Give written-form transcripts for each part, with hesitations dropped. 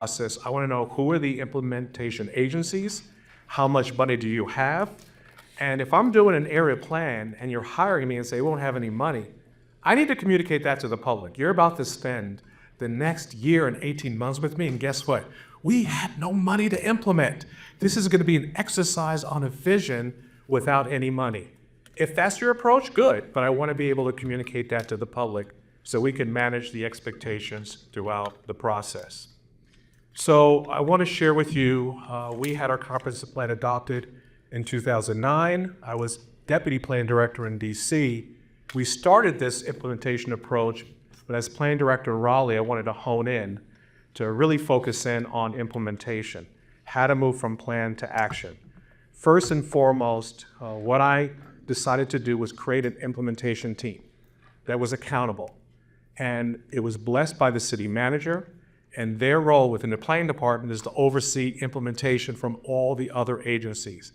process, I want to know who are the implementation agencies, how much money do you have, and if I'm doing an area plan and you're hiring me and say we won't have any money, I need to communicate that to the public. You're about to spend the next year and 18 months with me, and guess what? We have no money to implement. This is going to be an exercise on a vision without any money. If that's your approach, good, but I want to be able to communicate that to the public so we can manage the expectations throughout the process. So I want to share with you, we had our comprehensive plan adopted in 2009. I was deputy plan director in DC. We started this implementation approach, but as plan director in Raleigh, I wanted to hone in to really focus in on implementation, how to move from plan to action. First and foremost, what I decided to do was create an implementation team that was accountable. And it was blessed by the city manager, and their role within the planning department is to oversee implementation from all the other agencies.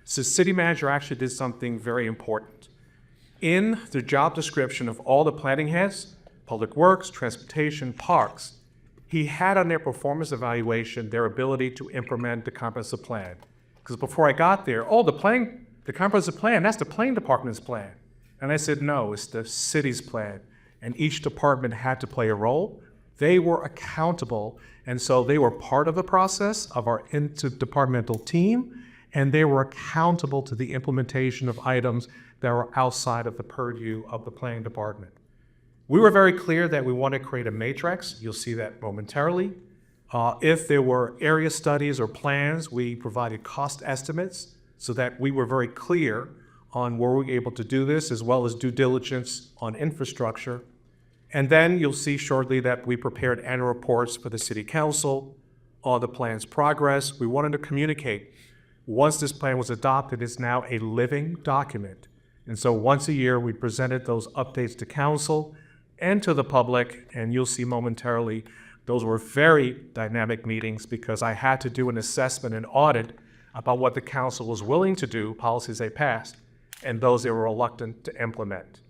So city manager actually did something very important. In the job description of all the planning heads, public works, transportation, parks, he had on their performance evaluation their ability to implement the comprehensive plan. Because before I got there, the comprehensive plan, that's the planning department's plan. And I said, no, it's the city's plan. And each department had to play a role. They were accountable, and so they were part of the process of our interdepartmental team, and they were accountable to the implementation of items that were outside of the purview of the planning department. We were very clear that we want to create a matrix. You'll see that momentarily. If there were area studies or plans, we provided cost estimates so that we were very clear on were we able to do this, as well as due diligence on infrastructure. And then you'll see shortly that we prepared annual reports for the city council on the plan's progress. We wanted to communicate. Once this plan was adopted, it's now a living document. And so once a year, we presented those updates to council and to the public, and you'll see momentarily, those were very dynamic meetings because I had to do an assessment and audit about what the council was willing to do, policies they passed, and those they were reluctant to implement.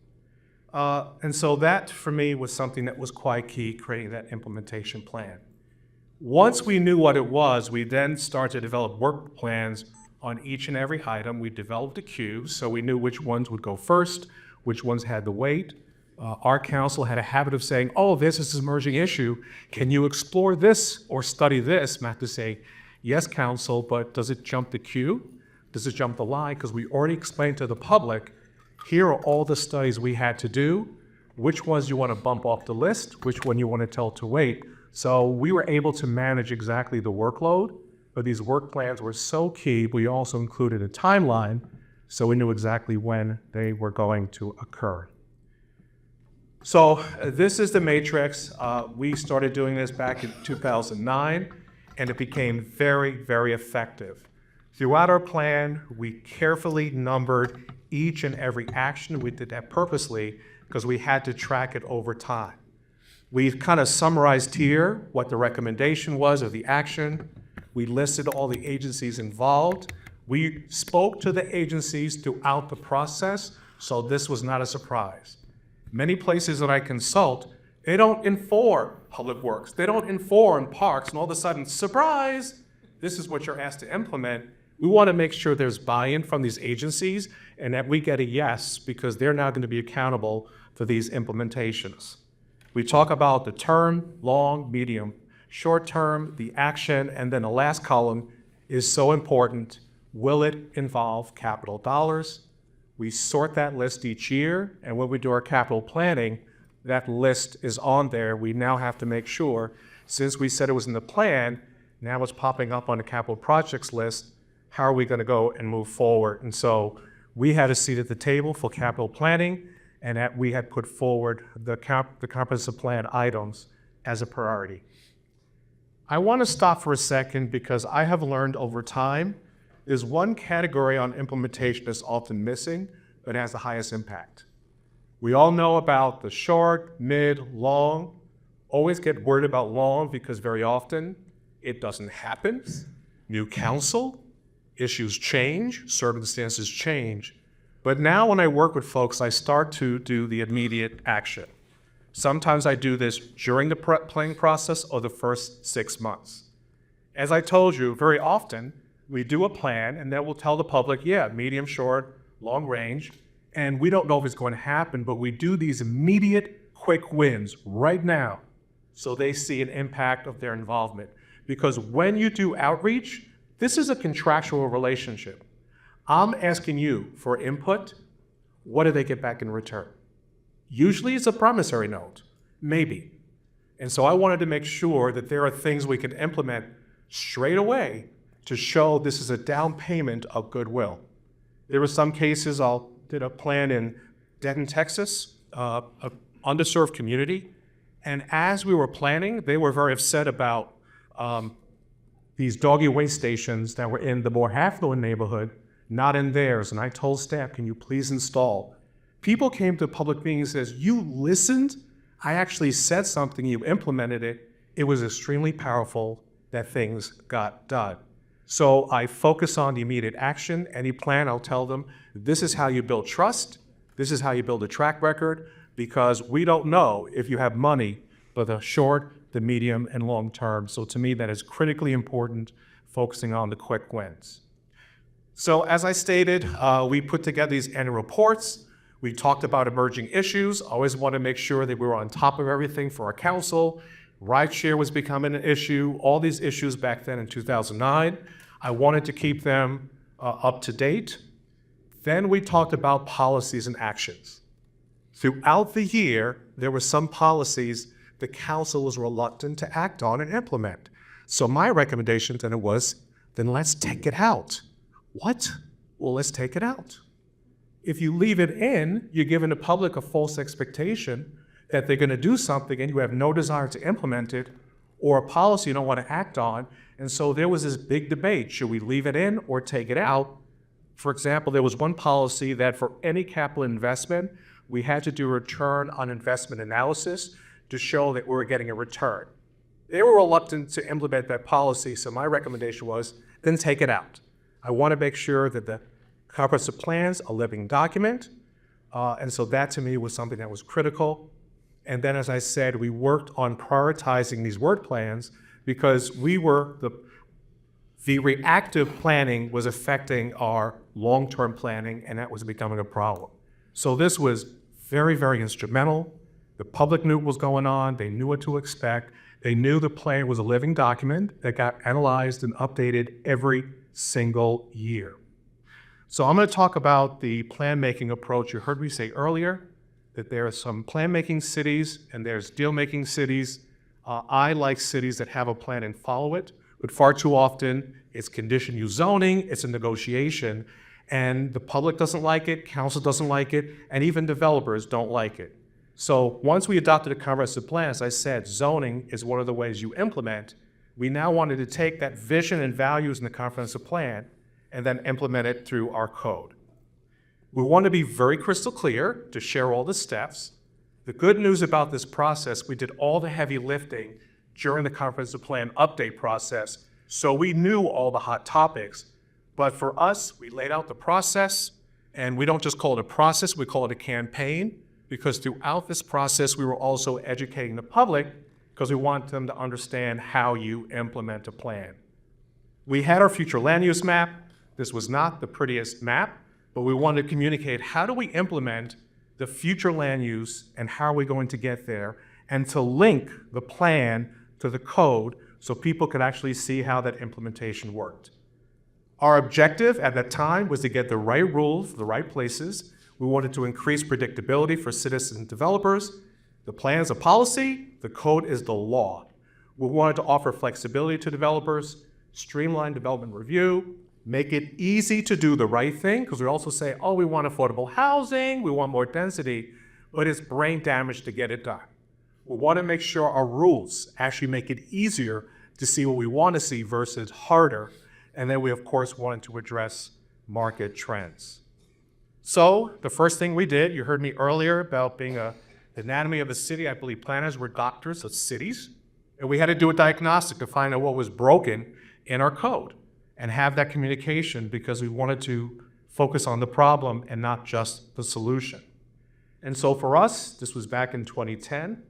And so that, for me, was something that was quite key, creating that implementation plan. Once we knew what it was, we then started to develop work plans on each and every item. We developed a queue, so we knew which ones would go first, which ones had the weight. Our council had a habit of saying, oh, this is an emerging issue. Can you explore this or study this? And I have to say, yes, council, but does it jump the queue? Does it jump the line? Because we already explained to the public, here are all the studies we had to do, which ones you want to bump off the list, which one you want to tell to wait. So we were able to manage exactly the workload, but these work plans were so key, we also included a timeline, so we knew exactly when they were going to occur. So this is the matrix. We started doing this back in 2009, and it became very, very effective. Throughout our plan, we carefully numbered each and every action. We did that purposely because we had to track it over time. We've kind of summarized here what the recommendation was of the action. We listed all the agencies involved. We spoke to the agencies throughout the process, so this was not a surprise. Many places that I consult, they don't inform public works. They don't inform parks, and all of a sudden, surprise, this is what you're asked to implement. We want to make sure there's buy-in from these agencies and that we get a yes because they're now going to be accountable for these implementations. We talk about the term, long, medium, short term, the action, and then the last column is so important. Will it involve capital dollars? We sort that list each year, and when we do our capital planning, that list is on there. We now have to make sure, since we said it was in the plan, now it's popping up on the capital projects list, how are we going to go and move forward? And so we had a seat at the table for capital planning, and that we had put forward the comprehensive plan items as a priority. I want to stop for a second because I have learned over time there's one category on implementation that's often missing but has the highest impact. We all know about the short, mid, long. Always get worried about long because very often it doesn't happen. New council, issues change, circumstances change. But now when I work with folks, I start to do the immediate action. Sometimes I do this during the planning process or the first 6 months. As I told you, very often we do a plan and then we'll tell the public, yeah, medium, short, long range, and we don't know if it's going to happen, but we do these immediate quick wins right now so they see an impact of their involvement. Because when you do outreach, this is a contractual relationship. I'm asking you for input. What do they get back in return? Usually it's a promissory note, maybe. And so I wanted to make sure that there are things we can implement straight away to show this is a down payment of goodwill. There were some cases, I did a plan in Denton, Texas, an underserved community. And as we were planning, they were very upset about these doggy waste stations that were in the more affluent neighborhood, not in theirs. And I told staff, can you please install? People came to public meetings and says, you listened? I actually said something, you implemented it. It was extremely powerful that things got done. So I focus on the immediate action. Any plan, I'll tell them, this is how you build trust. This is how you build a track record, because we don't know if you have money for the short, the medium, and long term. So to me, that is critically important, focusing on the quick wins. So as I stated, we put together these annual reports. We talked about emerging issues. Always want to make sure that we were on top of everything for our council. Rideshare was becoming an issue. All these issues back then in 2009. I wanted to keep them up to date. Then we talked about policies and actions. Throughout the year, there were some policies the council was reluctant to act on and implement. So my recommendation then was, then let's take it out. What? Well, let's take it out. If you leave it in, you're giving the public a false expectation that they're going to do something and you have no desire to implement it, or a policy you don't want to act on. And so there was this big debate. Should we leave it in or take it out? For example, there was one policy that for any capital investment, we had to do a return on investment analysis to show that we were getting a return. They were reluctant to implement that policy, so my recommendation was, then take it out. I want to make sure that the comprehensive plan's a living document, and so that to me was something that was critical. And then, as I said, we worked on prioritizing these work plans because we were the reactive planning was affecting our long-term planning, and that was becoming a problem. So this was very, very instrumental. The public knew what was going on. They knew what to expect. They knew the plan was a living document that got analyzed and updated every single year. So I'm going to talk about the plan-making approach. You heard me say earlier that there are some plan-making cities and there's deal-making cities. I like cities that have a plan and follow it, but far too often it's condition use zoning, it's a negotiation, and the public doesn't like it, council doesn't like it, and even developers don't like it. So once we adopted a comprehensive plan, as I said, zoning is one of the ways you implement. We now wanted to take that vision and values in the comprehensive plan and then implement it through our code. We want to be very crystal clear to share all the steps. The good news about this process, we did all the heavy lifting during the comprehensive plan update process, so we knew all the hot topics. But for us, we laid out the process, and we don't just call it a process, we call it a campaign, because throughout this process, we were also educating the public because we want them to understand how you implement a plan. We had our future land use map. This was not the prettiest map, but we wanted to communicate how do we implement the future land use and how are we going to get there, and to link the plan to the code so people could actually see how that implementation worked. Our objective at that time was to get the right rules, the right places. We wanted to increase predictability for citizens and developers. The plan is a policy, the code is the law. We wanted to offer flexibility to developers, streamline development review, make it easy to do the right thing, because we also say, oh, we want affordable housing, we want more density, but it's brain damage to get it done. We want to make sure our rules actually make it easier to see what we want to see versus harder. And then we, of course, wanted to address market trends. So the first thing we did, you heard me earlier about being the anatomy of a city. I believe planners were doctors of cities. And we had to do a diagnostic to find out what was broken in our code and have that communication because we wanted to focus on the problem and not just the solution. And so for us, this was back in 2010.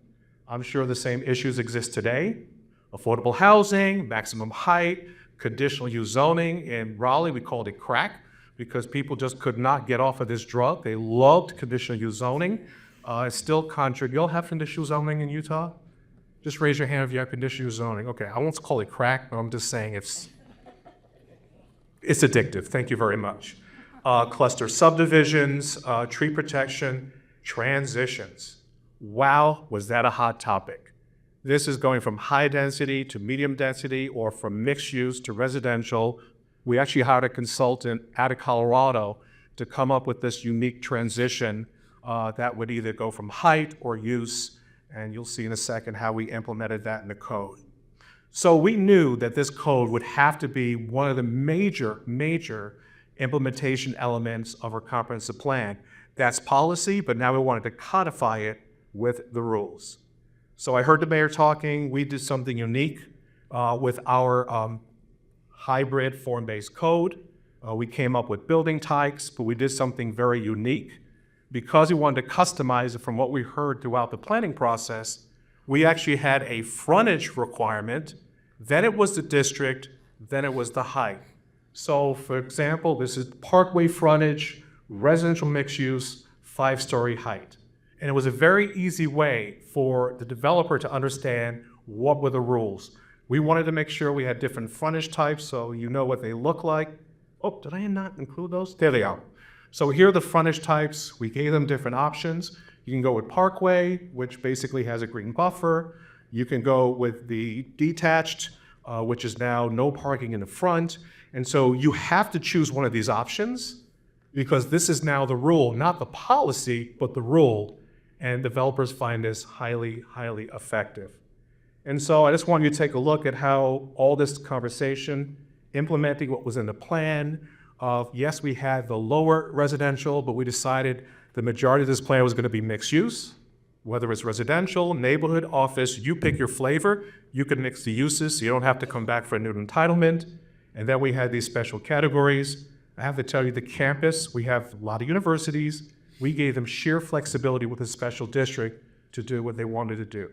I'm sure the same issues exist today. Affordable housing, maximum height, conditional use zoning. In Raleigh, we called it crack because people just could not get off of this drug. They loved conditional use zoning. It's still contrary. You all have conditional zoning in Utah? Just raise your hand if you have conditional use zoning. Okay, I won't call it crack, but I'm just saying it's addictive. Thank you very much. Cluster subdivisions, tree protection, transitions. Wow, was that a hot topic. This is going from high density to medium density or from mixed use to residential. We actually hired a consultant out of Colorado to come up with this unique transition that would either go from height or use, and you'll see in a second how we implemented that in the code. So we knew that this code would have to be one of the major implementation elements of our comprehensive plan. That's policy, but now we wanted to codify it with the rules. So I heard the mayor talking. We did something unique with our hybrid form-based code. We came up with building types, but we did something very unique. Because we wanted to customize it from what we heard throughout the planning process, we actually had a frontage requirement, then it was the district, then it was the height. So for example, this is parkway frontage, residential mixed use, 5-story height. And it was a very easy way for the developer to understand what were the rules. We wanted to make sure we had different frontage types so you know what they look like. Oh, did I not include those? There they are. So here are the frontage types. We gave them different options. You can go with parkway, which basically has a green buffer. You can go with the detached, which is now no parking in the front. And so you have to choose one of these options because this is now the rule, not the policy, but the rule. And developers find this highly, highly effective. And so I just want you to take a look at how all this conversation, implementing what was in the plan, yes, we had the lower residential, but we decided the majority of this plan was going to be mixed use, whether it's residential, neighborhood, office, you pick your flavor, you can mix the uses, so you don't have to come back for a new entitlement. And then we had these special categories. I have to tell you, the campus, we have a lot of universities. We gave them sheer flexibility with a special district to do what they wanted to do.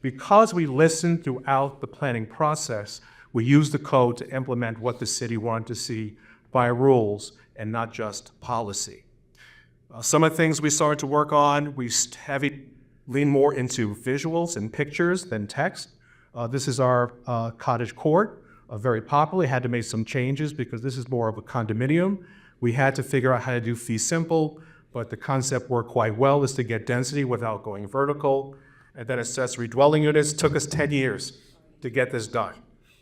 Because we listened throughout the planning process, we used the code to implement what the city wanted to see by rules and not just policy. Some of the things we started to work on, we lean more into visuals and pictures than text. This is our cottage court, very popular. Had to make some changes because this is more of a condominium. We had to figure out how to do fee simple, but the concept worked quite well, is to get density without going vertical. And then accessory dwelling units took us 10 years to get this done.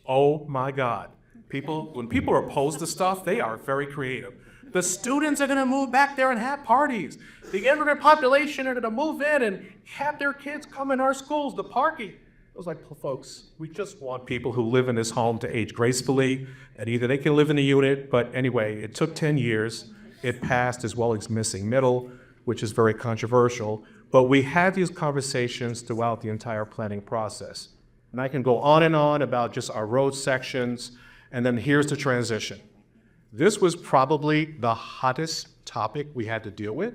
Oh my God. When people are opposed to stuff, they are very creative. The students are gonna move back there and have parties. The immigrant population are gonna move in and have their kids come in our schools, the parking. I was like, folks, we just want people who live in this home to age gracefully, and either they can live in a unit, but anyway, it took 10 years. It passed as well as missing middle, which is very controversial. But we had these conversations throughout the entire planning process. And I can go on and on about just our road sections, and then here's the transition. This was probably the hottest topic we had to deal with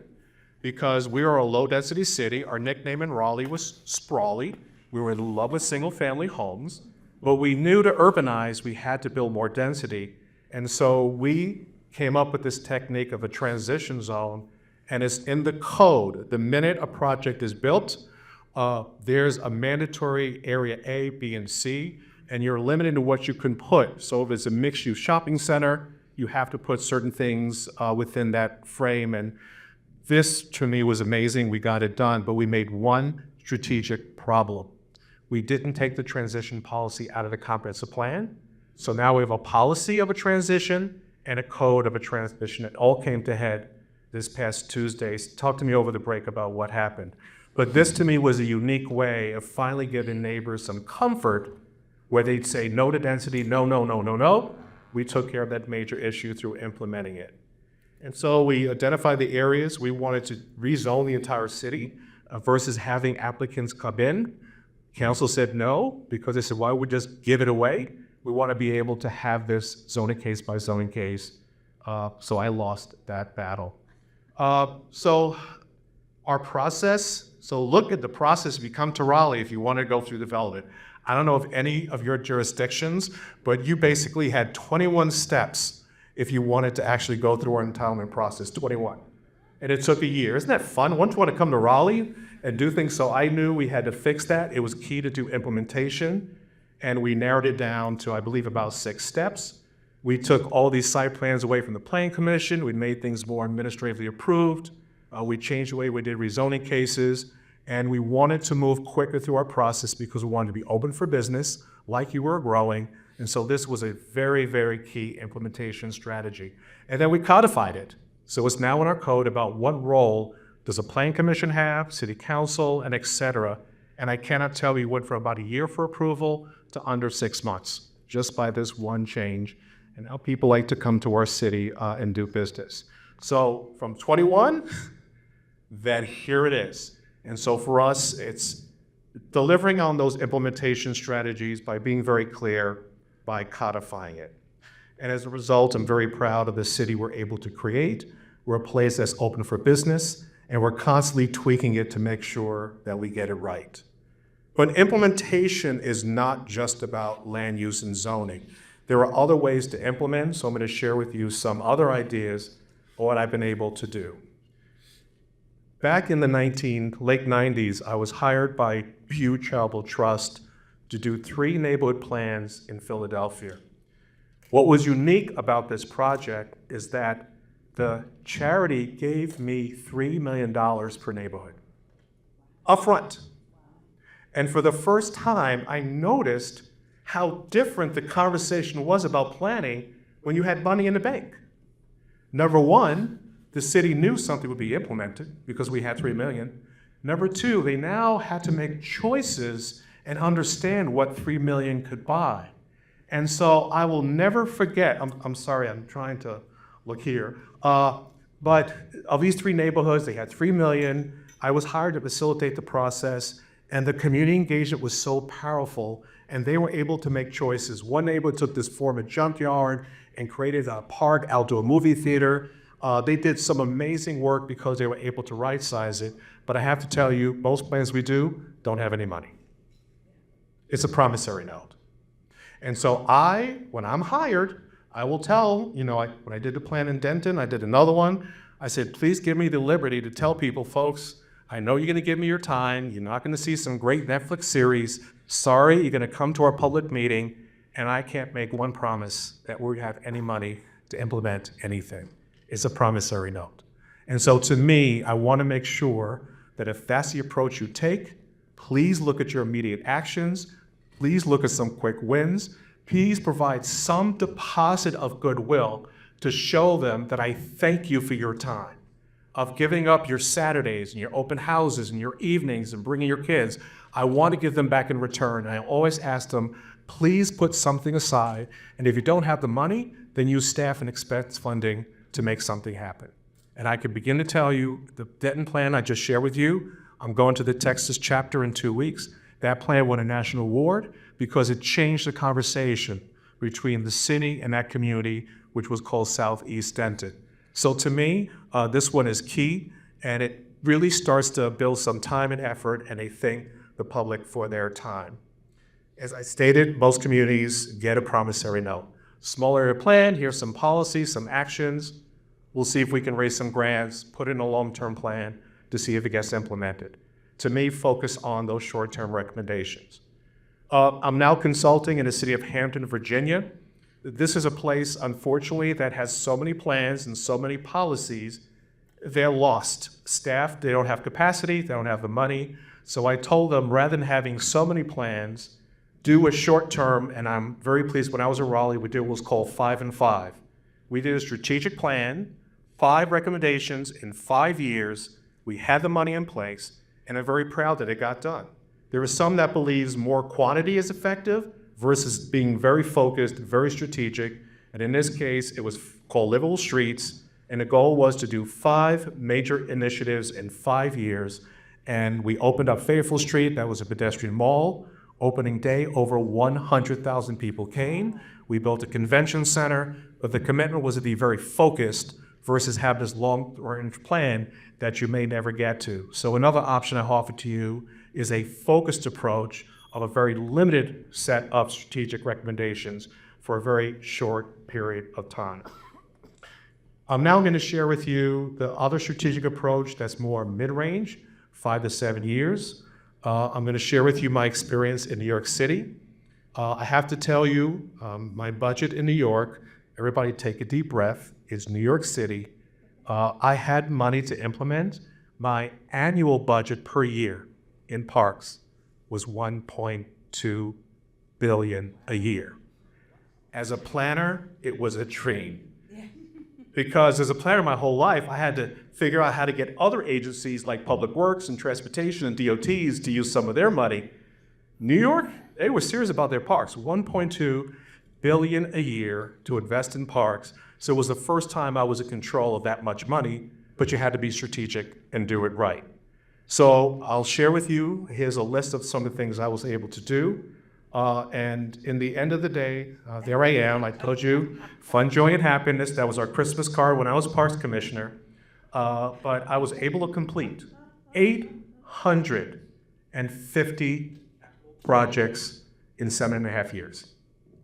because we are a low-density city. Our nickname in Raleigh was sprawly. We were in love with single-family homes, but we knew to urbanize, we had to build more density. And so we came up with this technique of a transition zone, and it's in the code. The minute a project is built, there's a mandatory area A, B, and C, and you're limited to what you can put. So if it's a mixed-use shopping center, you have to put certain things within that frame. And this, to me, was amazing. We got it done, but we made one strategic problem. We didn't take the transition policy out of the comprehensive plan. So now we have a policy of a transition and a code of a transition. It all came to head this past Tuesday. Talk to me over the break about what happened. But this, to me, was a unique way of finally giving neighbors some comfort where they'd say no to density, no, no, no, no, no. We took care of that major issue through implementing it. And so we identified the areas we wanted to rezone the entire city versus having applicants come in. Council said no, because they said, why would we just give it away? We want to be able to have this zoning case by zoning case. So I lost that battle. So Our process, so look at the process if you come to Raleigh if you want to go through development. I don't know if any of your jurisdictions, but you basically had 21 steps if you wanted to actually go through our entitlement process, 21. And it took a year. Isn't that fun? Once you want to come to Raleigh and do things, so I knew we had to fix that. It was key to do implementation, and we narrowed it down to, I believe, about 6 steps. We took all these site plans away from the Planning Commission. We made things more administratively approved. We changed the way we did rezoning cases, and we wanted to move quicker through our process because we wanted to be open for business, like you were growing, and so this was a very, very key implementation strategy. And then we codified it. So it's now in our code about what role does a Planning Commission have, City Council, and et cetera. And I cannot tell you, we went from about a year for approval to under 6 months, just by this one change. And now people like to come to our city and do business. So from 21, then here it is. And so for us, it's delivering on those implementation strategies by being very clear, by codifying it. And as a result, I'm very proud of the city we're able to create. We're a place that's open for business, and we're constantly tweaking it to make sure that we get it right. But implementation is not just about land use and zoning. There are other ways to implement, so I'm going to share with you some other ideas of what I've been able to do. Back in the late 90s, I was hired by Pew Charitable Trust to do 3 neighborhood plans in Philadelphia. What was unique about this project is that the charity gave me $3 million per neighborhood, upfront. And for the first time, I noticed how different the conversation was about planning when you had money in the bank. Number one, the city knew something would be implemented because we had $3 million. Number two, they now had to make choices and understand what $3 million could buy. And so I will never forget, I'm sorry, I'm trying to look here, but of these 3 neighborhoods, they had $3 million. I was hired to facilitate the process, and the community engagement was so powerful, and they were able to make choices. One neighborhood took this former junkyard and created a park, outdoor movie theater. They did some amazing work because they were able to right-size it, but I have to tell you, most plans we do don't have any money. It's a promissory note. And so when I'm hired, I will tell, when I did the plan in Denton, I did another one, I said, please give me the liberty to tell people, folks, I know you're gonna give me your time, you're not gonna see some great Netflix series, sorry, you're gonna come to our public meeting, and I can't make one promise that we have any money to implement anything. It's a promissory note. And so to me, I wanna make sure that if that's the approach you take, please look at your immediate actions, please look at some quick wins, please provide some deposit of goodwill to show them that I thank you for your time, of giving up your Saturdays and your open houses and your evenings and bringing your kids. I want to give them back in return. And I always ask them, please put something aside. And if you don't have the money, then use staff and expense funding to make something happen. And I could begin to tell you the Denton plan I just shared with you, I'm going to the Texas chapter in 2 weeks. That plan won a national award because it changed the conversation between the city and that community, which was called Southeast Denton. So to me, this one is key, and it really starts to build some time and effort, and they thank the public for their time. As I stated, most communities get a promissory note. Small area plan, here's some policies, some actions. We'll see if we can raise some grants, put in a long-term plan to see if it gets implemented. To me, focus on those short-term recommendations. I'm now consulting in the city of Hampton, Virginia. This is a place, unfortunately, that has so many plans and so many policies, they're lost. Staff, they don't have capacity, they don't have the money. So I told them, rather than having so many plans, do a short term, and I'm very pleased, when I was in Raleigh, we did what was called 5 and 5. We did a strategic plan, 5 recommendations in 5 years. We had the money in place, and I'm very proud that it got done. There are some that believes more quantity is effective versus being very focused, very strategic. And in this case, it was called Livable Streets. And the goal was to do 5 major initiatives in 5 years. And we opened up Faithful Street, that was a pedestrian mall. Opening day, over 100,000 people came. We built a convention center, but the commitment was to be very focused versus have this long-range plan that you may never get to. So another option I offer to you is a focused approach of a very limited set of strategic recommendations for a very short period of time. I'm now going to share with you the other strategic approach that's more mid-range, 5 to 7 years. I'm going to share with you my experience in New York City. I have to tell you, my budget in New York, everybody take a deep breath, is New York City. I had money to implement. My annual budget per year in parks was $1.2 billion a year. As a planner, it was a dream. Because as a planner my whole life, I had to figure out how to get other agencies like Public Works and Transportation and DOTs to use some of their money. New York, they were serious about their parks. $1.2 billion a year to invest in parks. So it was the first time I was in control of that much money, but you had to be strategic and do it right. So I'll share with you, here's a list of some of the things I was able to do. And in the end of the day, there I am. I told you, fun, joy, and happiness. That was our Christmas card when I was Parks Commissioner. But I was able to complete 850 projects in 7.5 years.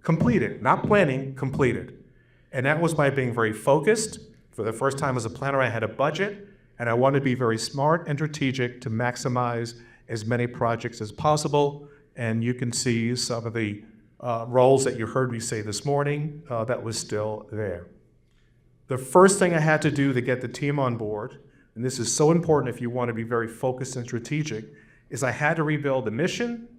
Completed, not planning, completed. And that was by being very focused. For the first time as a planner, I had a budget, and I wanted to be very smart and strategic to maximize as many projects as possible. And you can see some of the roles that you heard me say this morning that was still there. The first thing I had to do to get the team on board, and this is so important if you want to be very focused and strategic, is I had to rebuild the mission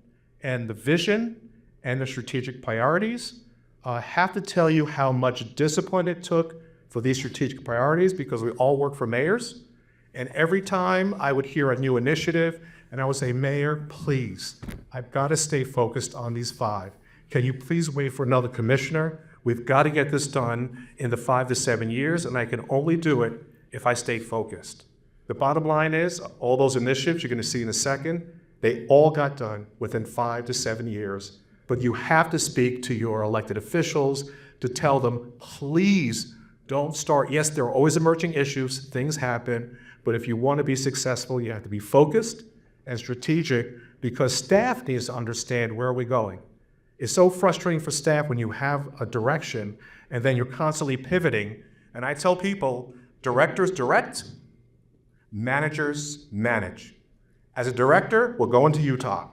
and the vision and the strategic priorities. I have to tell you how much discipline it took for these strategic priorities because we all work for mayors. And every time I would hear a new initiative, and I would say, Mayor, please, I've got to stay focused on these 5. Can you please wait for another commissioner? We've got to get this done in the 5 to 7 years, and I can only do it if I stay focused. The bottom line is, all those initiatives you're going to see in a second, they all got done within 5 to 7 years. But you have to speak to your elected officials to tell them, please don't start. Yes, there are always emerging issues, things happen, but if you want to be successful, you have to be focused and strategic because staff needs to understand where are we going. It's so frustrating for staff when you have a direction and then you're constantly pivoting. And I tell people, directors direct, managers manage. As a director, we're going to Utah.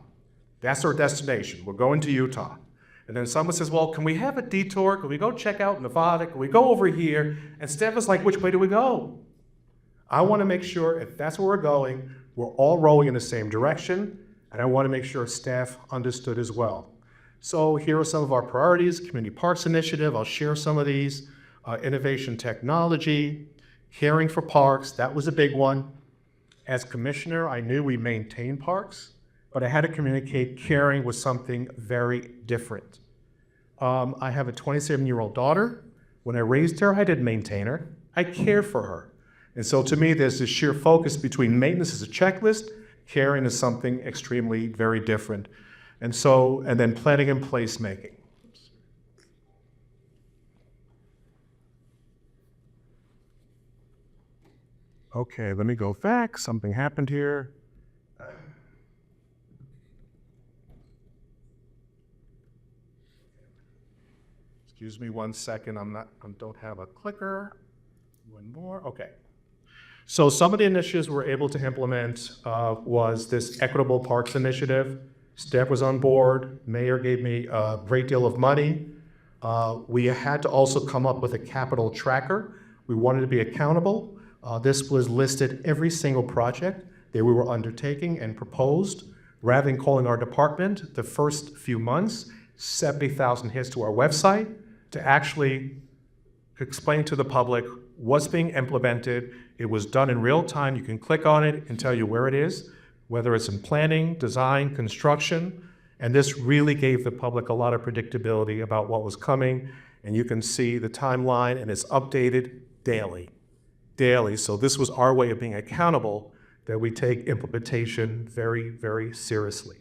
That's our destination. We're going to Utah. And then someone says, well, can we have a detour? Can we go check out Nevada? Can we go over here? And staff is like, which way do we go? I want to make sure if that's where we're going, we're all rowing in the same direction, and I want to make sure staff understood as well. So here are some of our priorities. Community Parks Initiative, I'll share some of these. Innovation technology, caring for parks, that was a big one. As commissioner, I knew we maintain parks, but I had to communicate caring was something very different. I have a 27-year-old daughter. When I raised her, I didn't maintain her. I cared for her. And so to me, there's this sheer focus between maintenance as a checklist, caring is something extremely very different. And then planning and placemaking. Okay, let me go back. Something happened here. Excuse me 1 second. I don't have a clicker. One more. Okay. So some of the initiatives we're able to implement was this Equitable Parks Initiative. Staff was on board. Mayor gave me a great deal of money. We had to also come up with a capital tracker. We wanted to be accountable. This was listed every single project that we were undertaking and proposed. Rather than calling our department, the first few months, 70,000 hits to our website to actually explain to the public what's being implemented. It was done in real time. You can click on it and tell you where it is, whether it's in planning, design, construction. And this really gave the public a lot of predictability about what was coming. And you can see the timeline, and it's updated daily. So this was our way of being accountable, that we take implementation very, very seriously.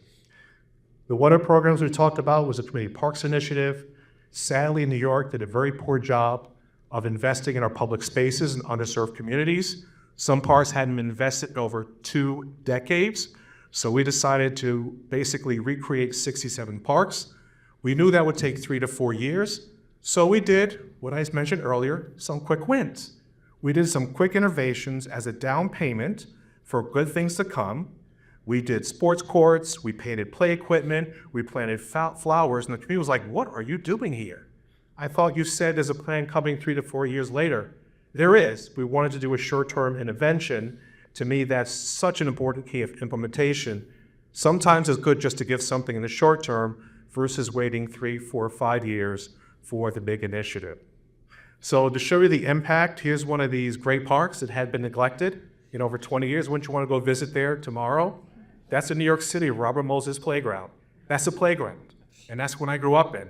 The water programs we talked about was the Community Parks Initiative. Sadly, New York did a very poor job of investing in our public spaces and underserved communities. Some parks hadn't been invested in over 2 decades, so we decided to basically recreate 67 parks. We knew that would take 3 to 4 years, so we did what I mentioned earlier, some quick wins. We did some quick innovations as a down payment for good things to come. We did sports courts, we painted play equipment, we planted flowers, and the community was like, "What are you doing here? I thought you said there's a plan coming 3 to 4 years later." There is. We wanted to do a short-term intervention. To me, that's such an important key of implementation. Sometimes it's good just to give something in the short term versus waiting 3, 4, 5 years for the big initiative. So to show you the impact, here's one of these great parks that had been neglected in over 20 years. Wouldn't you want to go visit there tomorrow? That's in New York City, Robert Moses Playground. That's a playground, and that's when I grew up in.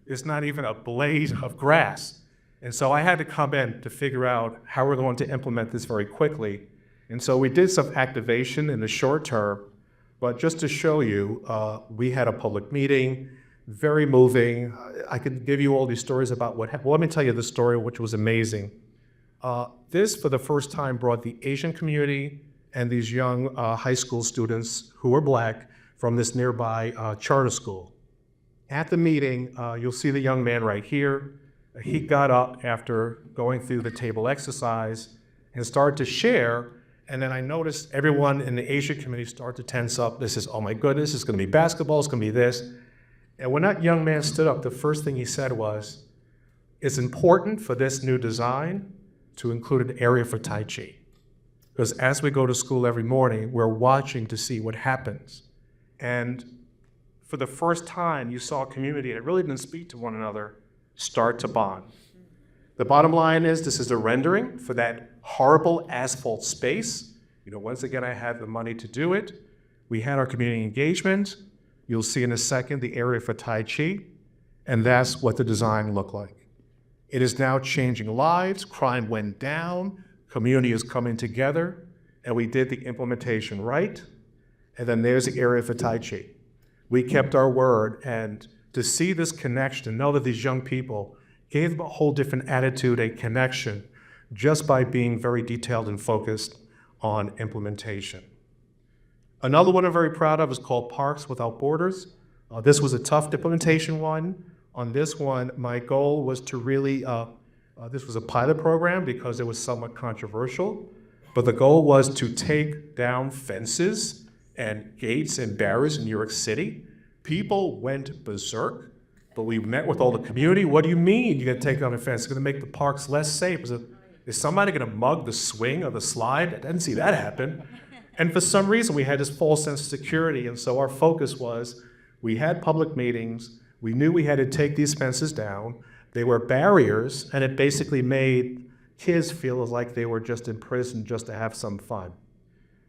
It's not even a blade of grass. And so I had to come in to figure out how we're going to implement this very quickly. And so we did some activation in the short term, but just to show you, we had a public meeting, very moving. I could give you all these stories about what happened. Well, let me tell you the story, which was amazing. This, for the first time, brought the Asian community and these young high school students who were Black from this nearby charter school. At the meeting, you'll see the young man right here. He got up after going through the table exercise and started to share, and then I noticed everyone in the Asian community started to tense up. This is, oh my goodness, it's gonna be basketball, it's gonna be this. And when that young man stood up, the first thing he said was, "It's important for this new design to include an area for Tai Chi. Because as we go to school every morning, we're watching to see what happens." And for the first time, you saw a community that really didn't speak to one another start to bond. The bottom line is, this is a rendering for that horrible asphalt space. Once again, I had the money to do it. We had our community engagement. You'll see in a second the area for Tai Chi, and that's what the design looked like. It is now changing lives. Crime went down. Community is coming together, and we did the implementation right. And then there's the area for Tai Chi. We kept our word, and to see this connection, to know that these young people gave them a whole different attitude, a connection, just by being very detailed and focused on implementation. Another one I'm very proud of is called Parks Without Borders. This was a tough implementation one. On this one, my goal was to really, this was a pilot program because it was somewhat controversial, but the goal was to take down fences and gates and barriers in New York City. People went berserk, but we met with all the community. What do you mean you're gonna take down a fence? It's gonna make the parks less safe. Is somebody gonna mug the swing or the slide? I didn't see that happen. And for some reason, we had this false sense of security, and so our focus was, we had public meetings, we knew we had to take these fences down. They were barriers, and it basically made kids feel like they were just in prison just to have some fun.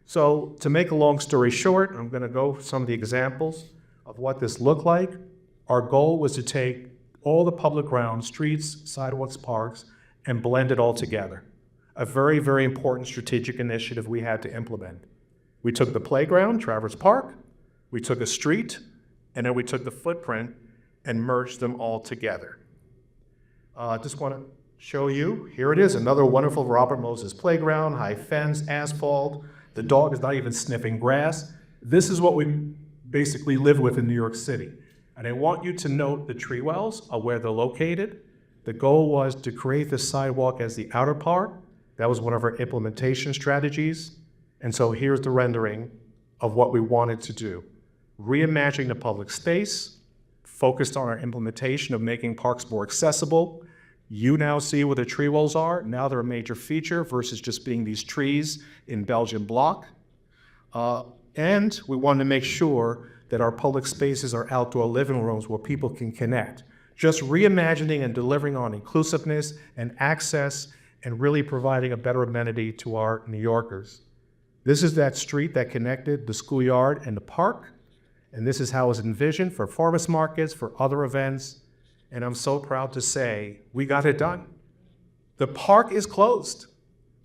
So to make a long story short, I'm gonna go some of the examples of what this looked like. Our goal was to take all the public grounds, streets, sidewalks, parks, and blend it all together. A very, very important strategic initiative we had to implement. We took the playground, Travers Park, we took a street, and then we took the footprint and merged them all together. Just want to show you, here it is, another wonderful Robert Moses Playground, high fence, asphalt. The dog is not even sniffing grass. This is what we basically live with in New York City. And I want you to note the tree wells of where they're located. The goal was to create the sidewalk as the outer part. That was one of our implementation strategies. And so here's the rendering of what we wanted to do. Reimagining the public space, focused on our implementation of making parks more accessible. You now see where the tree wells are. Now they're a major feature versus just being these trees in Belgian block. And we wanted to make sure that our public spaces are outdoor living rooms where people can connect. Just reimagining and delivering on inclusiveness and access and really providing a better amenity to our New Yorkers. This is that street that connected the schoolyard and the park, and this is how it was envisioned for farmers markets, for other events, and I'm so proud to say we got it done. The park is closed,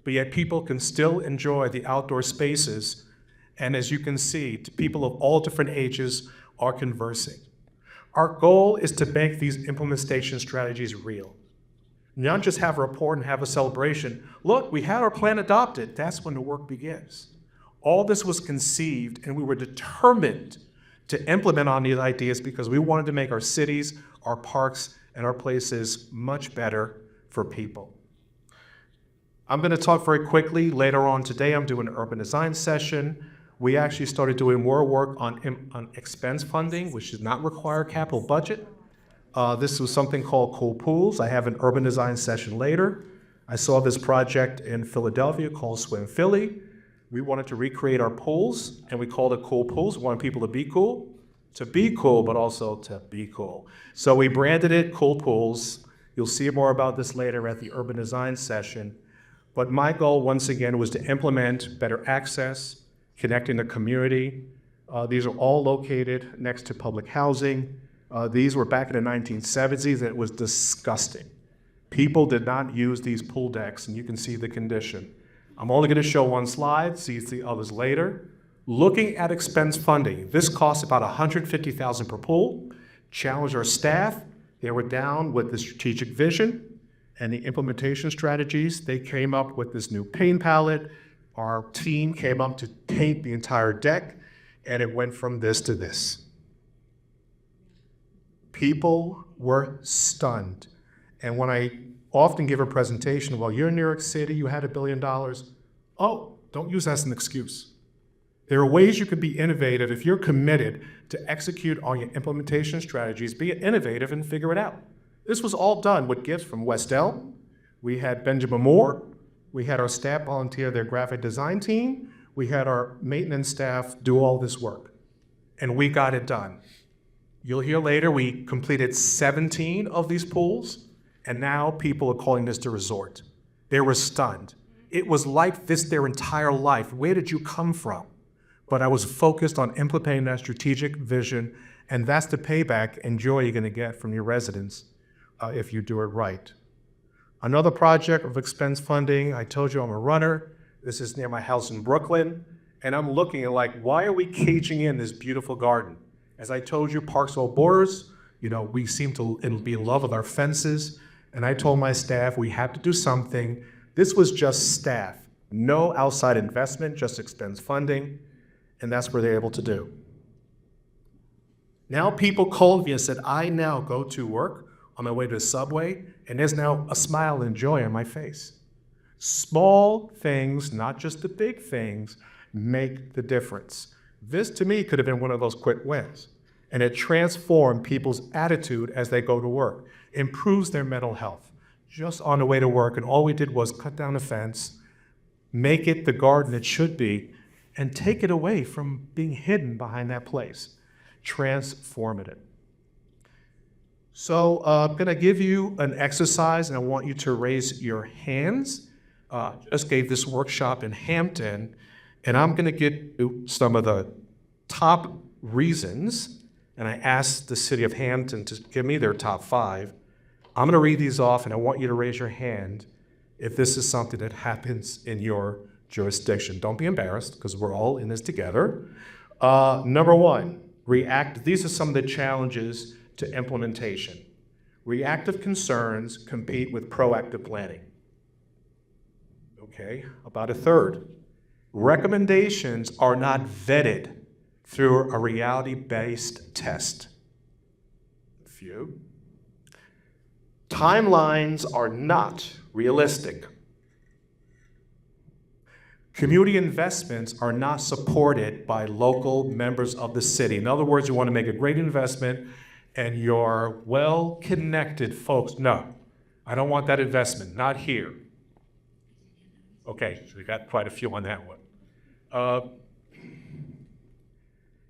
but yet people can still enjoy the outdoor spaces. And as you can see, people of all different ages are conversing. Our goal is to make these implementation strategies real. Not just have a report and have a celebration. Look, we had our plan adopted. That's when the work begins. All this was conceived, and we were determined to implement on these ideas because we wanted to make our cities, our parks, and our places much better for people. I'm going to talk very quickly. Later on today, I'm doing an urban design session. We actually started doing more work on expense funding, which does not require capital budget. This was something called Cool Pools. I have an urban design session later. I saw this project in Philadelphia called Swim Philly. We wanted to recreate our pools, and we called it Cool Pools. We wanted people to be cool, but also to be cool. So we branded it Cool Pools. You'll see more about this later at the urban design session. But my goal, once again, was to implement better access, connecting the community. These are all located next to public housing. These were back in the 1970s, and it was disgusting. People did not use these pool decks, and you can see the condition. I'm only going to show one slide, so you see others later. Looking at expense funding, this costs about $150,000 per pool. Challenged our staff. They were down with the strategic vision and the implementation strategies. They came up with this new paint palette. Our team came up to paint the entire deck, and it went from this to this. People were stunned. And when I often give a presentation, well, you're in New York City, you had $1 billion. Oh, don't use that as an excuse. There are ways you can be innovative if you're committed to execute on your implementation strategies, be innovative and figure it out. This was all done with gifts from Westell. We had Benjamin Moore. We had our staff volunteer their graphic design team. We had our maintenance staff do all this work. And we got it done. You'll hear later, we completed 17 of these pools, and now people are calling this the resort. They were stunned. It was like this their entire life. Where did you come from? But I was focused on implementing that strategic vision, and that's the payback and joy you're gonna get from your residents if you do it right. Another project of expense funding, I told you I'm a runner. This is near my house in Brooklyn, and I'm looking at like, why are we caging in this beautiful garden? As I told you, Parks Without Borders, we seem to be in love with our fences, and I told my staff we had to do something. This was just staff, no outside investment, just expense funding, and that's what they're able to do. Now people called me and said, I now go to work on my way to the subway, and there's now a smile and joy on my face. Small things, not just the big things, make the difference. This, to me, could have been one of those quick wins. And it transformed people's attitude as they go to work, improves their mental health. Just on the way to work, and all we did was cut down the fence, make it the garden it should be, and take it away from being hidden behind that place. Transformative. So I'm gonna give you an exercise, and I want you to raise your hands. Just gave this workshop in Hampton, and I'm gonna give you some of the top reasons, and I asked the city of Hampton to give me their top 5. I'm gonna read these off, and I want you to raise your hand if this is something that happens in your jurisdiction. Don't be embarrassed, because we're all in this together. Number 1, react. These are some of the challenges to implementation. Reactive concerns compete with proactive planning. Okay, about a third. Recommendations are not vetted through a reality-based test. A few. Timelines are not realistic. Community investments are not supported by local members of the city. In other words, you want to make a great investment and your well-connected folks, no, I don't want that investment, not here. Okay, so we got quite a few on that one.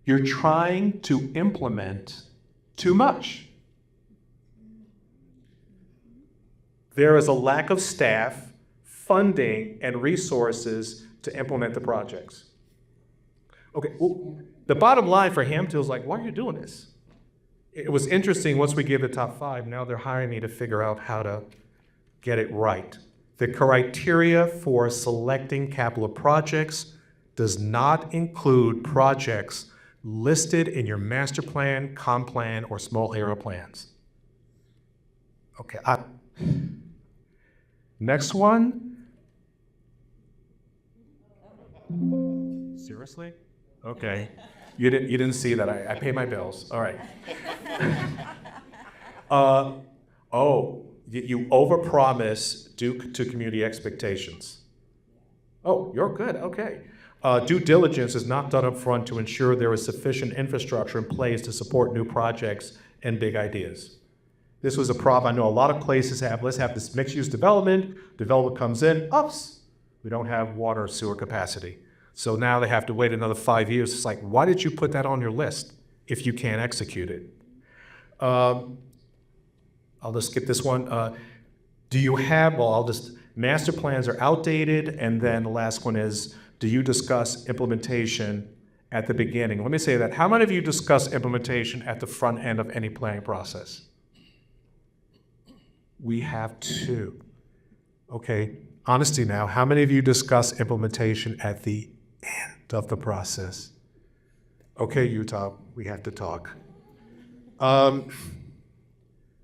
You're trying to implement too much. There is a lack of staff, funding, and resources to implement the projects. Okay, well, the bottom line for Hampton was like, why are you doing this? It was interesting, once we gave the top 5, now they're hiring me to figure out how to get it right. The criteria for selecting capital projects does not include projects listed in your master plan, comp plan, or small area plans. Okay, Next one. Seriously? Okay. You didn't see that. I pay my bills. All right. You overpromise due to community expectations. Oh, you're good. Okay. Due diligence is not done up front to ensure there is sufficient infrastructure in place to support new projects and big ideas. This was a problem I know a lot of places have. Let's have this mixed-use development. Developer comes in, oops, we don't have water or sewer capacity. So now they have to wait another 5 years. It's like, why did you put that on your list if you can't execute it? I'll just skip this one. Master plans are outdated, and then the last one is, do you discuss implementation at the beginning? Let me say that. How many of you discuss implementation at the front end of any planning process? We have two. Okay, honesty now. How many of you discuss implementation at the end of the process? Okay, Utah, we have to talk.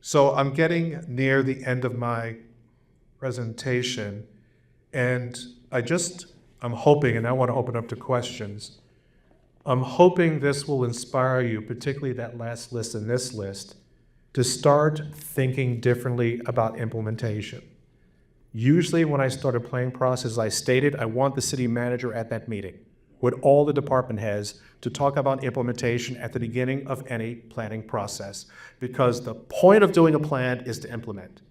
So I'm getting near the end of my presentation, and I'm hoping, and I want to open up to questions. I'm hoping this will inspire you, particularly that last list and this list, to start thinking differently about implementation. Usually when I start a planning process, I stated I want the city manager at that meeting with all the department heads to talk about implementation at the beginning of any planning process, because the point of doing a plan is to implement,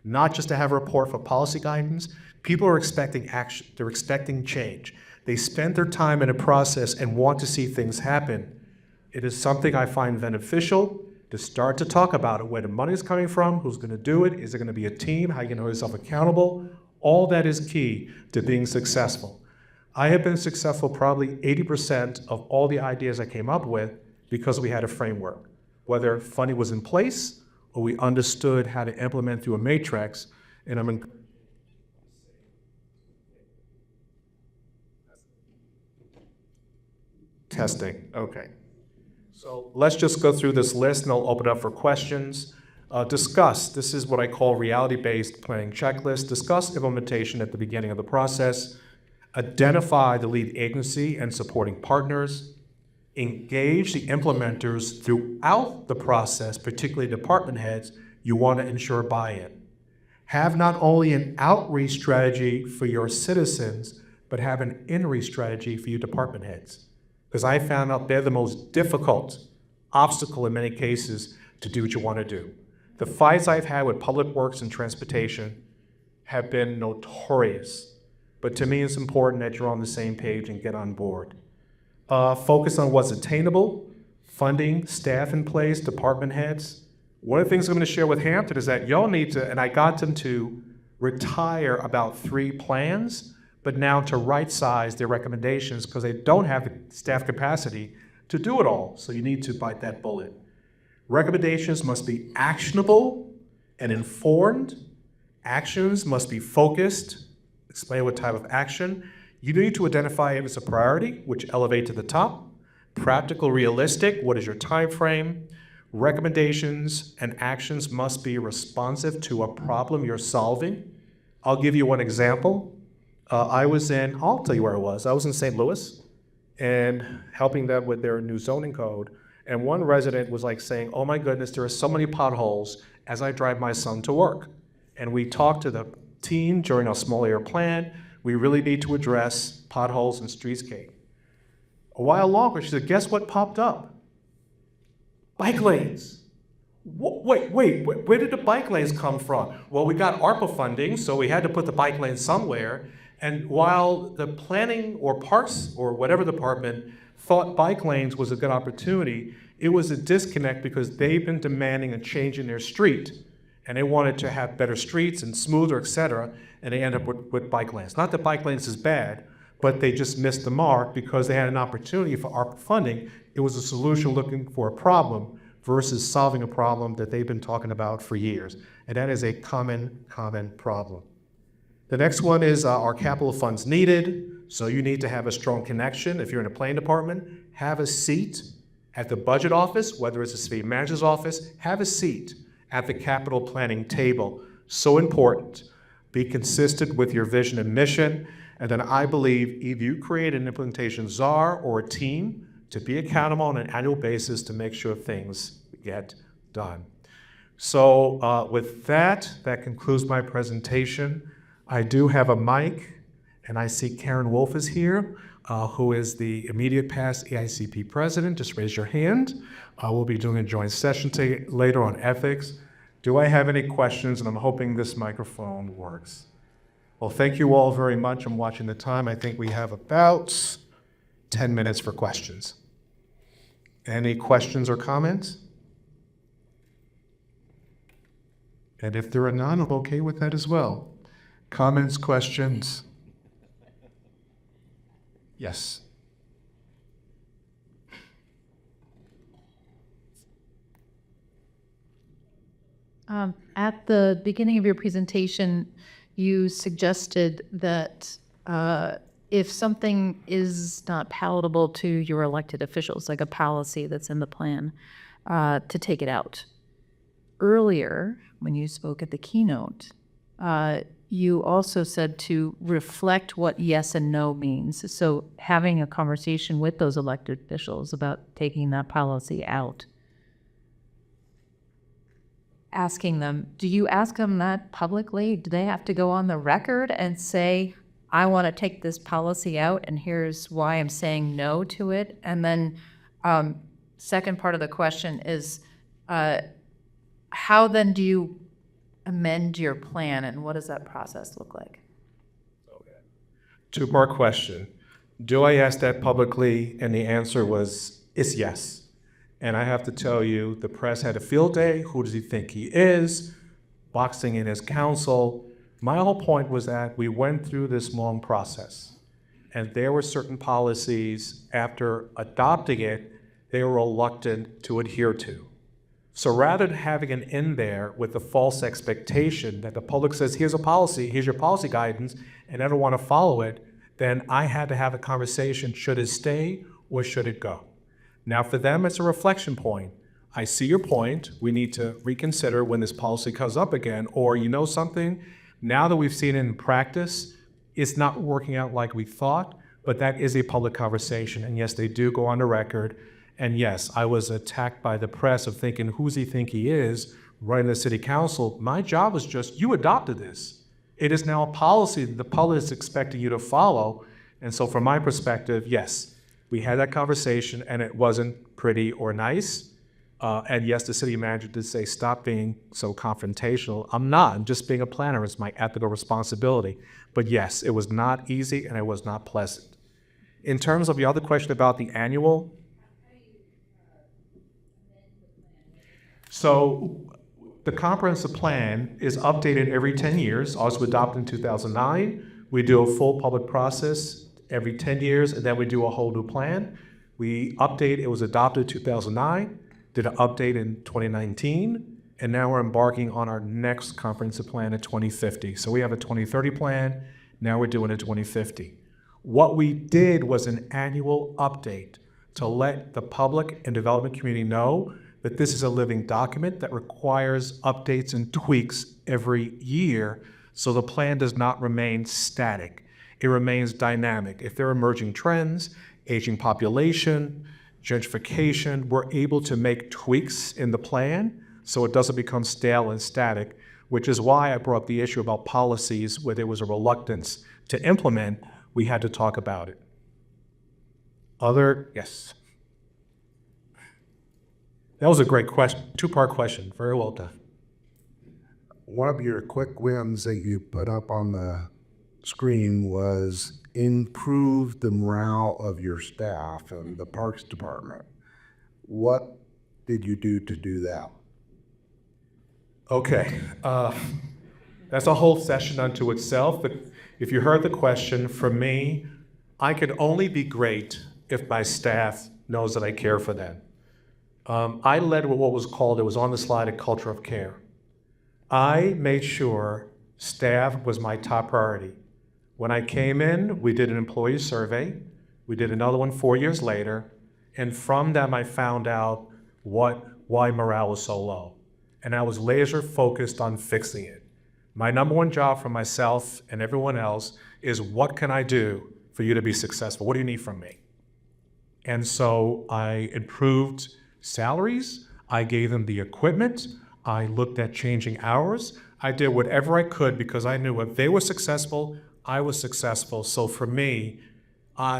not just to have a report for policy guidance. People are expecting action, they're expecting change. They spend their time in a process and want to see things happen. It is something I find beneficial to start to talk about it, where the money is coming from, who's gonna do it, is it gonna be a team, how you can hold yourself accountable. All that is key to being successful. I have been successful probably 80% of all the ideas I came up with because we had a framework, whether funding was in place or we understood how to implement through a matrix. And I'm testing, okay. So let's just go through this list and I'll open it up for questions. Discuss, this is what I call reality-based planning checklist. Discuss implementation at the beginning of the process. Identify the lead agency and supporting partners. Engage the implementers throughout the process, particularly department heads. You want to ensure buy-in. Have not only an outreach strategy for your citizens, but have an in-reach strategy for your department heads. Because I found out they're the most difficult obstacle in many cases to do what you want to do. The fights I've had with public works and transportation have been notorious. But to me, it's important that you're on the same page and get on board. Focus on what's attainable, funding, staff in place, department heads. One of the things I'm going to share with Hampton is that y'all need to, and I got them to retire about 3 plans, but now to right-size their recommendations because they don't have the staff capacity to do it all. So you need to bite that bullet. Recommendations must be actionable and informed. Actions must be focused. Explain what type of action. You need to identify it as a priority, which elevate to the top. Practical, realistic, what is your time frame? Recommendations and actions must be responsive to a problem you're solving. I'll give you one example. I'll tell you where I was. I was in St. Louis and helping them with their new zoning code. And one resident was like saying, oh my goodness, there are so many potholes as I drive my son to work. And we talked to the team during our small area plan. We really need to address potholes and streetscape. A while longer, she said, guess what popped up? Bike lanes. Wait, where did the bike lanes come from? Well, we got ARPA funding, so we had to put the bike lanes somewhere. And while the planning or parks or whatever department thought bike lanes was a good opportunity, it was a disconnect because they've been demanding a change in their street. And they wanted to have better streets and smoother, et cetera, and they end up with bike lanes. Not that bike lanes is bad, but they just missed the mark because they had an opportunity for ARPA funding. It was a solution looking for a problem versus solving a problem that they've been talking about for years. And that is a common problem. The next one is are capital funds needed? So you need to have a strong connection. If you're in a planning department, have a seat at the budget office, whether it's the city manager's office, have a seat at the capital planning table. So important. be consistent with your vision and mission, and then I believe either you create an implementation czar or a team to be accountable on an annual basis to make sure things get done. So with that concludes my presentation. I do have a mic, and I see Karen Wolf is here, who is the immediate past FAICP president. Just raise your hand. We'll be doing a joint session later on ethics. Do I have any questions? And I'm hoping this microphone works. Well, thank you all very much. I'm watching the time. I think we have about 10 minutes for questions. Any questions or comments? And if there are none, I'm okay with that as well. Comments, questions? Yes. At the beginning of your presentation, you suggested that if something is not palatable to your elected officials, like a policy that's in the plan, to take it out. Earlier, when you spoke at the keynote, you also said to reflect what yes and no means. So having a conversation with those elected officials about taking that policy out. Asking them, do you ask them that publicly? Do they have to go on the record and say, I want to take this policy out and here's why I'm saying no to it? And then second part of the question is, how then do you amend your plan and what does that process look like? Okay. Two-part question. Do I ask that publicly? And the answer was, it's yes. And I have to tell you, the press had a field day. Who does he think he is? Boxing in his counsel. My whole point was that we went through this long process, and there were certain policies, after adopting it, they were reluctant to adhere to. So rather than having an in there with the false expectation that the public says, here's a policy, here's your policy guidance, and I don't want to follow it, then I had to have a conversation, should it stay or should it go? Now for them, it's a reflection point. I see your point. We need to reconsider when this policy comes up again, or you know something, now that we've seen it in practice, it's not working out like we thought, but that is a public conversation. And yes, they do go on the record. And yes, I was attacked by the press of thinking, who's he think he is, running the city council. My job was just, you adopted this. It is now a policy that the public is expecting you to follow. And so from my perspective, yes, we had that conversation and it wasn't pretty or nice. And yes, the city manager did say, stop being so confrontational. I'm not, I'm just being a planner. It's my ethical responsibility. But yes, it was not easy and it was not pleasant. In terms of the other question about the annual, so the comprehensive plan is updated every 10 years, also adopted in 2009. We do a full public process every 10 years, and then we do a whole new plan. We update, it was adopted in 2009, did an update in 2019, and now we're embarking on our next comprehensive plan in 2050. So we have a 2030 plan, now we're doing a 2050. What we did was an annual update to let the public and development community know that this is a living document that requires updates and tweaks every year, so the plan does not remain static. It remains dynamic. If there are emerging trends, aging population, gentrification, we're able to make tweaks in the plan so it doesn't become stale and static, which is why I brought up the issue about policies where there was a reluctance to implement. We had to talk about it. Yes. That was a great question, two-part question, very well done. One of your quick wins that you put up on the screen was improve the morale of your staff and the Parks Department. What did you do to do that? Okay, that's a whole session unto itself, but if you heard the question, for me, I could only be great if my staff knows that I care for them. I led with what was called, it was on the slide, a culture of care. I made sure staff was my top priority. When I came in, we did an employee survey. We did another one 4 years later. And from them, I found out why morale was so low. And I was laser focused on fixing it. My number one job for myself and everyone else is what can I do for you to be successful? What do you need from me? And so I improved salaries. I gave them the equipment. I looked at changing hours. I did whatever I could because I knew if they were successful, I was successful. So for me,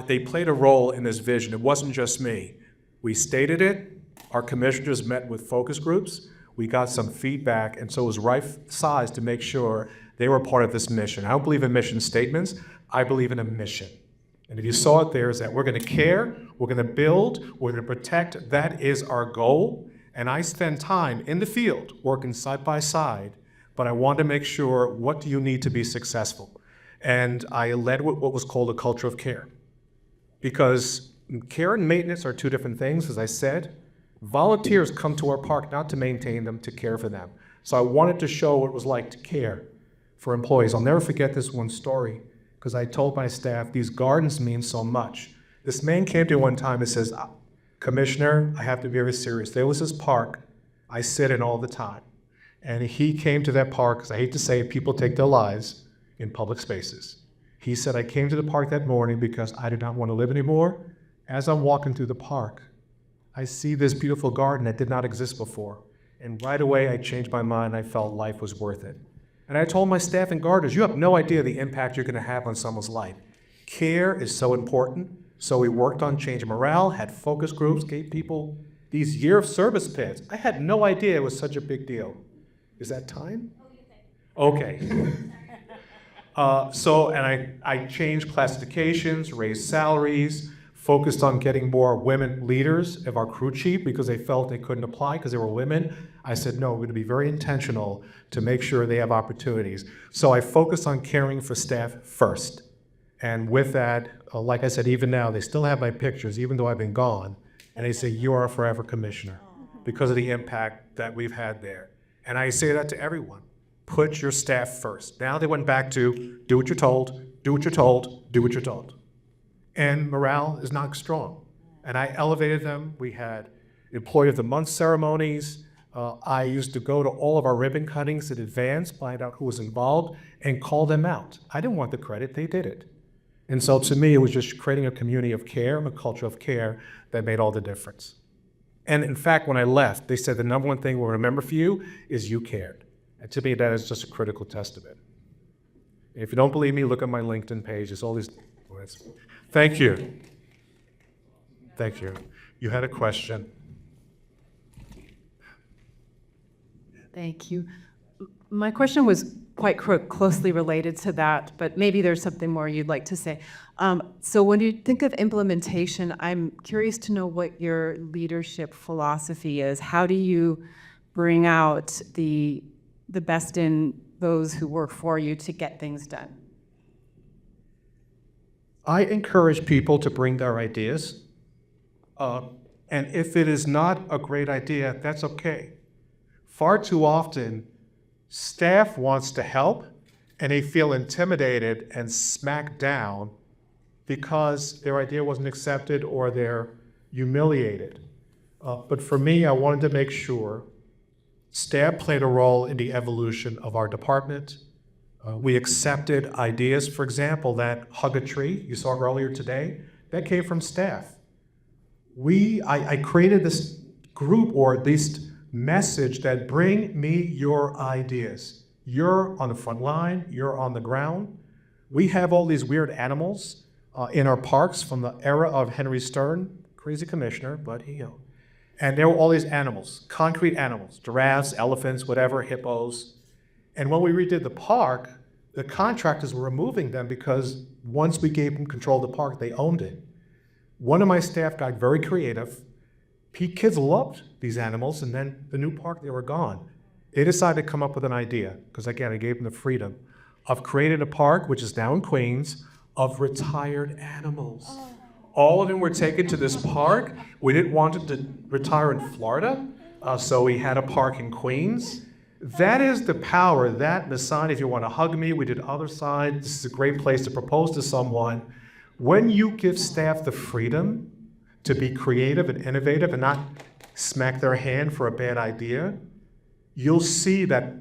they played a role in this vision. It wasn't just me. We stated it. Our commissioners met with focus groups. We got some feedback, and so it was right size to make sure they were part of this mission. I don't believe in mission statements. I believe in a mission. And if you saw it there, is that we're going to care, we're going to build, we're going to protect. That is our goal. And I spend time in the field working side by side, but I want to make sure, what do you need to be successful? And I led with what was called a culture of care. Because care and maintenance are two different things, as I said. Volunteers come to our park not to maintain them, to care for them. So I wanted to show what it was like to care for employees. I'll never forget this one story, because I told my staff, these gardens mean so much. This man came to me one time and says, Commissioner, I have to be very serious. There was this park I sit in all the time. And he came to that park, because I hate to say it, people take their lives in public spaces. He said, I came to the park that morning because I did not want to live anymore. As I'm walking through the park, I see this beautiful garden that did not exist before. And right away, I changed my mind. I felt life was worth it. And I told my staff and gardeners, you have no idea the impact you're going to have on someone's life. Care is so important. So we worked on changing morale, had focus groups, gave people these year of service pins. I had no idea it was such a big deal. Is that time? Okay. I changed classifications, raised salaries, focused on getting more women leaders of our crew chief because they felt they couldn't apply because they were women. I said, no, we're going to be very intentional to make sure they have opportunities. So I focused on caring for staff first. And with that, like I said, even now, they still have my pictures, even though I've been gone. And they say, you are a forever commissioner because of the impact that we've had there. And I say that to everyone. Put your staff first. Now they went back to do what you're told, do what you're told, do what you're told. And morale is not strong. And I elevated them. We had Employee of the Month ceremonies. I used to go to all of our ribbon cuttings in advance, find out who was involved, and call them out. I didn't want the credit, they did it. And so to me, it was just creating a community of care, a culture of care that made all the difference. And in fact, when I left, they said the number one thing we'll remember for you is you cared. And to me, that is just a critical testament. If you don't believe me, look at my LinkedIn page. There's all these. Thank you. Thank you. You had a question. Thank you. My question was quite closely related to that, but maybe there's something more you'd like to say. So when you think of implementation, I'm curious to know what your leadership philosophy is. How do you bring out the best in those who work for you to get things done? I encourage people to bring their ideas. And if it is not a great idea, that's okay. Far too often, staff wants to help and they feel intimidated and smacked down because their idea wasn't accepted or they're humiliated. But for me, I wanted to make sure staff played a role in the evolution of our department. We accepted ideas, for example, that hug a tree, you saw earlier today, that came from staff. I created this group, or at least message, that bring me your ideas. You're on the front line, you're on the ground. We have all these weird animals in our parks from the era of Henry Stern, crazy commissioner, but and there were all these animals, concrete animals, giraffes, elephants, whatever, hippos. And when we redid the park, the contractors were removing them because once we gave them control of the park, they owned it. One of my staff got very creative. Kids loved these animals, and then the new park, they were gone. They decided to come up with an idea, because again, I gave them the freedom of creating a park, which is now in Queens, of retired animals. All of them were taken to this park. We didn't want them to retire in Florida, so we had a park in Queens. That is the power, that the sign, if you want to hug me, we did other signs. This is a great place to propose to someone. When you give staff the freedom to be creative and innovative and not smack their hand for a bad idea, you'll see that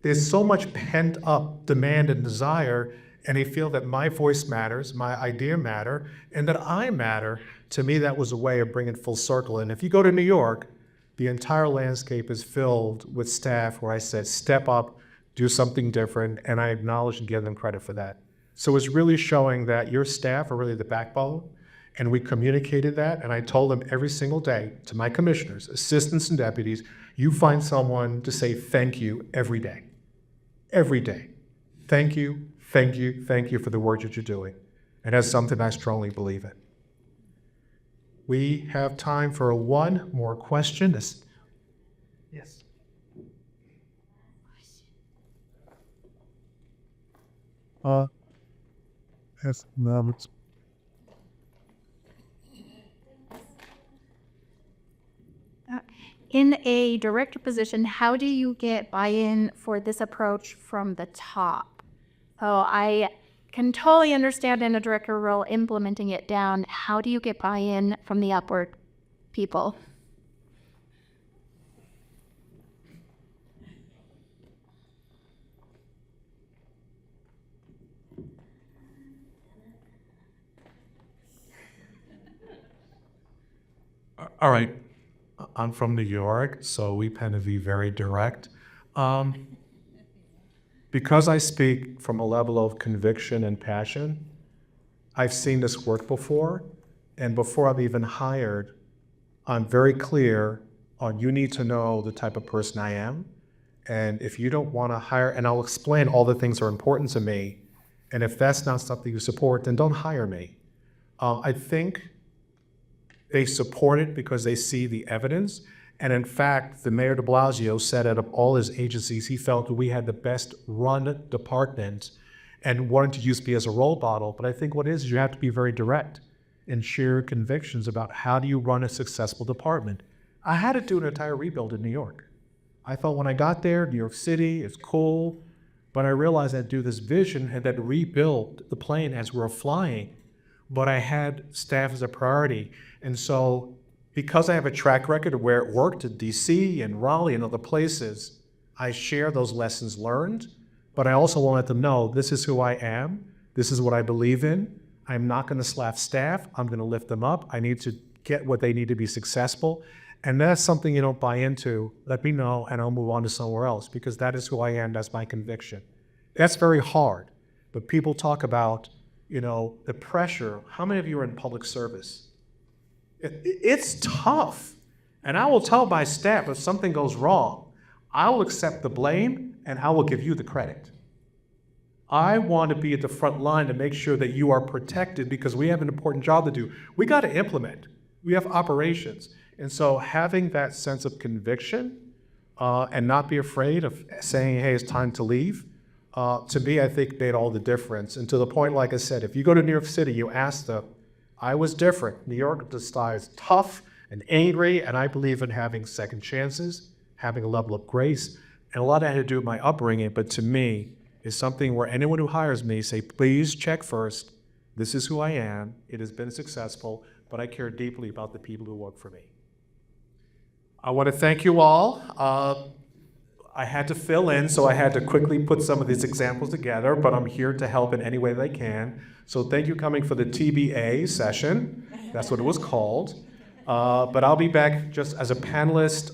there's so much pent up demand and desire, and they feel that my voice matters, my idea matter, and that I matter. To me, that was a way of bringing it full circle. And if you go to New York, the entire landscape is filled with staff where I said, step up, do something different, and I acknowledge and give them credit for that. So it's really showing that your staff are really the backbone, and we communicated that, and I told them every single day to my commissioners, assistants, and deputies, you find someone to say thank you every day. Every day. Thank you, thank you, thank you for the work that you're doing. And that's something I strongly believe in. We have time for one more question. Yes. Yes, no, it's In a director position, how do you get buy-in for this approach from the top? So I can totally understand in a director role implementing it down. How do you get buy-in from the upward people? All right. I'm from New York, so we tend to be very direct. Because I speak from a level of conviction and passion, I've seen this work before, and before I'm even hired, I'm very clear on you need to know the type of person I am, and if you don't want to hire, and I'll explain all the things that are important to me, and if that's not something you support, then don't hire me. I think they support it because they see the evidence. And in fact, the Mayor de Blasio said out of all his agencies, he felt that we had the best run department and wanted to use me as a role model. But I think what it is you have to be very direct and share convictions about how do you run a successful department. I had to do an entire rebuild in New York. I thought when I got there, New York City, it's cool, but I realized I'd do this vision and then rebuild the plane as we were flying. But I had staff as a priority. And so because I have a track record of where it worked in DC and Raleigh and other places, I share those lessons learned, but I also want to let them know this is who I am, this is what I believe in. I'm not going to slack staff, I'm going to lift them up. I need to get what they need to be successful. And that's something you don't buy into, let me know and I'll move on to somewhere else because that is who I am, that's my conviction. That's very hard, but people talk about, the pressure. How many of you are in public service? It's tough. And I will tell my staff if something goes wrong, I will accept the blame and I will give you the credit. I want to be at the front line to make sure that you are protected because we have an important job to do. We got to implement. We have operations. And so having that sense of conviction and not be afraid of saying, hey, it's time to leave, to me, I think made all the difference. And to the point, like I said, if you go to New York City, you ask them, I was different. New York is tough and angry, and I believe in having second chances, having a level of grace. And a lot of that had to do with my upbringing, but to me, is something where anyone who hires me say, please check first. This is who I am. It has been successful, but I care deeply about the people who work for me. I want to thank you all. I had to fill in, so I had to quickly put some of these examples together, but I'm here to help in any way that I can. So thank you for coming for the TBA session. That's what it was called. But I'll be back just as a panelist,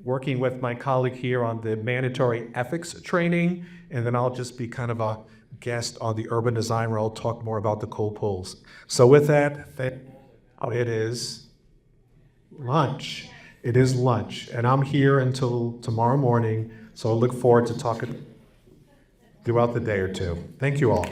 working with my colleague here on the mandatory ethics training, and then I'll just be kind of a guest on the urban design where I'll talk more about the coal pools. So with that, it is lunch. It is lunch, and I'm here until tomorrow morning, so I look forward to talking throughout the day or two. Thank you all.